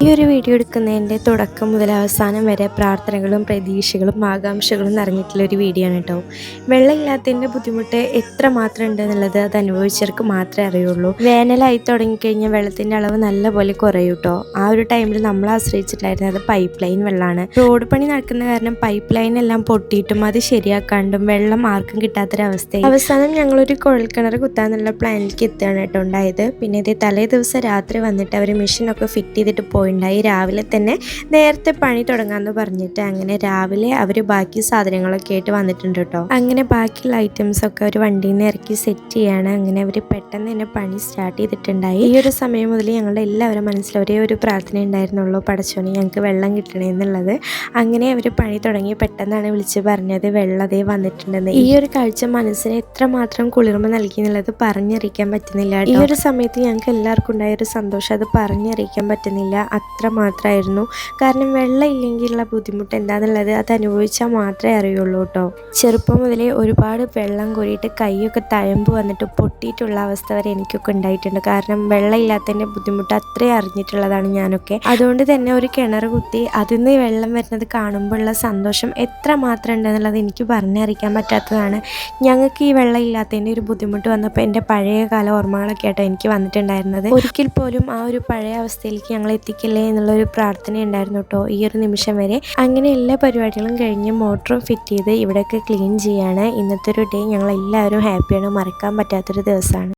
ഈ ഒരു വീഡിയോ എടുക്കുന്നതിൻ്റെ തുടക്കം മുതൽ അവസാനം വരെ പ്രാർത്ഥനകളും പ്രതീക്ഷകളും ആകാംക്ഷകളും നിറഞ്ഞിട്ടുള്ളൊരു വീഡിയോ ആണ് കേട്ടോ. വെള്ളമില്ലാത്തതിൻ്റെ ബുദ്ധിമുട്ട് എത്രമാത്രം ഉണ്ടെന്നുള്ളത് അത് അനുഭവിച്ചവർക്ക് മാത്രമേ അറിയുള്ളൂ. വേനലായി തുടങ്ങിക്കഴിഞ്ഞാൽ വെള്ളത്തിൻ്റെ അളവ് നല്ലപോലെ കുറയും കേട്ടോ. ആ ഒരു ടൈമിൽ നമ്മൾ ആശ്രയിച്ചിട്ടുണ്ടായിരുന്നത് പൈപ്പ് ലൈൻ വെള്ളമാണ്. റോഡ് പണി നടക്കുന്ന കാരണം പൈപ്പ് ലൈൻ എല്ലാം പൊട്ടിയിട്ടും അത് ശരിയാക്കാണ്ടും വെള്ളം ആർക്കും കിട്ടാത്തൊരവസ്ഥയായി. അവസാനം ഞങ്ങളൊരു കുഴൽക്കിണർ കുത്താന്നുള്ള പ്ലാനിലേക്ക് എത്തുകയാണ് കേട്ടോ ഉണ്ടായത്. പിന്നെ ഇത് തലേ ദിവസം രാത്രി വന്നിട്ട് അവർ മെഷീനൊക്കെ ഫിറ്റ് ചെയ്തിട്ട് പോയിണ്ടായി. രാവിലെ തന്നെ നേരത്തെ പണി തുടങ്ങാമെന്ന് പറഞ്ഞിട്ട് അങ്ങനെ രാവിലെ അവർ ബാക്കി സാധനങ്ങളൊക്കെ ആയിട്ട് വന്നിട്ടുണ്ട് കേട്ടോ. അങ്ങനെ ബാക്കിയുള്ള ഐറ്റംസൊക്കെ അവർ വണ്ടിയിൽ നിന്ന് ഇറക്കി സെറ്റ് ചെയ്യാണ്. അങ്ങനെ അവർ പെട്ടെന്ന് തന്നെ പണി സ്റ്റാർട്ട് ചെയ്തിട്ടുണ്ടായി. ഈ ഒരു സമയം മുതൽ ഞങ്ങളുടെ എല്ലാവരും മനസ്സിൽ ഒരേ ഒരു പ്രാർത്ഥന ഉണ്ടായിരുന്നുള്ളൂ, പടച്ചോനെ ഞങ്ങൾക്ക് വെള്ളം കിട്ടണേ എന്നുള്ളത്. അങ്ങനെ അവർ പണി തുടങ്ങി. പെട്ടെന്നാണ് വിളിച്ച് പറഞ്ഞത് വെള്ളം അതേ വന്നിട്ടുണ്ടെന്ന്. ഈ ഒരു കാഴ്ച മനസ്സിന് എത്രമാത്രം കുളിർമ നൽകി എന്നുള്ളത് പറഞ്ഞറിയിക്കാൻ പറ്റുന്നില്ല. ഈ ഒരു സമയത്ത് ഞങ്ങൾക്ക് എല്ലാവർക്കും ഉണ്ടായൊരു സന്തോഷം അത് പറഞ്ഞറിയിക്കാൻ പറ്റുന്നില്ല, അത്രമാത്രമായിരുന്നു. കാരണം വെള്ളം ഇല്ലെങ്കിലുള്ള ബുദ്ധിമുട്ട് എന്താണെന്നുള്ളത് അത് അനുഭവിച്ചാൽ മാത്രമേ അറിയുള്ളൂ കേട്ടോ. ചെറുപ്പം മുതലേ ഒരുപാട് വെള്ളം കോരിയിട്ട് കൈയൊക്കെ തഴമ്പ് വന്നിട്ട് പൊട്ടിയിട്ടുള്ള അവസ്ഥ വരെ എനിക്കൊക്കെ ഉണ്ടായിട്ടുണ്ട്. കാരണം വെള്ളം ഇല്ലാത്തതിൻ്റെ ബുദ്ധിമുട്ട് അത്രയും അറിഞ്ഞിട്ടുള്ളതാണ് ഞാനൊക്കെ. അതുകൊണ്ട് തന്നെ ഒരു കിണർ കുത്തി അതിൽ നിന്ന് വെള്ളം വരുന്നത് കാണുമ്പോഴുള്ള സന്തോഷം എത്രമാത്രം ഉണ്ടെന്നുള്ളത് എനിക്ക് പറഞ്ഞറിയിക്കാൻ പറ്റാത്തതാണ്. ഞങ്ങൾക്ക് ഈ വെള്ളം ഇല്ലാത്തതിൻ്റെ ഒരു ബുദ്ധിമുട്ട് വന്നപ്പോൾ എൻ്റെ പഴയ കാല ഓർമ്മകളൊക്കെ ആയിട്ട് എനിക്ക് വന്നിട്ടുണ്ടായിരുന്നത്. ഒരിക്കൽ പോലും ആ ഒരു പഴയ അവസ്ഥയിലേക്ക് ഞങ്ങൾ എത്തിക്കില്ലേ എന്നുള്ളൊരു പ്രാർത്ഥന ഉണ്ടായിരുന്നു കേട്ടോ ഈ ഒരു നിമിഷം വരെ. അങ്ങനെ എല്ലാ പരിപാടികളും കഴിഞ്ഞ് മോട്ടറും ഫിറ്റ് ചെയ്ത് ഇവിടെയൊക്കെ ക്ലീൻ ചെയ്യാണ്. ഇന്നത്തെ ഒരു ഡേ ഞങ്ങൾ എല്ലാവരും ഹാപ്പിയാണ്, മറക്കാൻ പറ്റാത്തൊരു ദിവസമാണ്.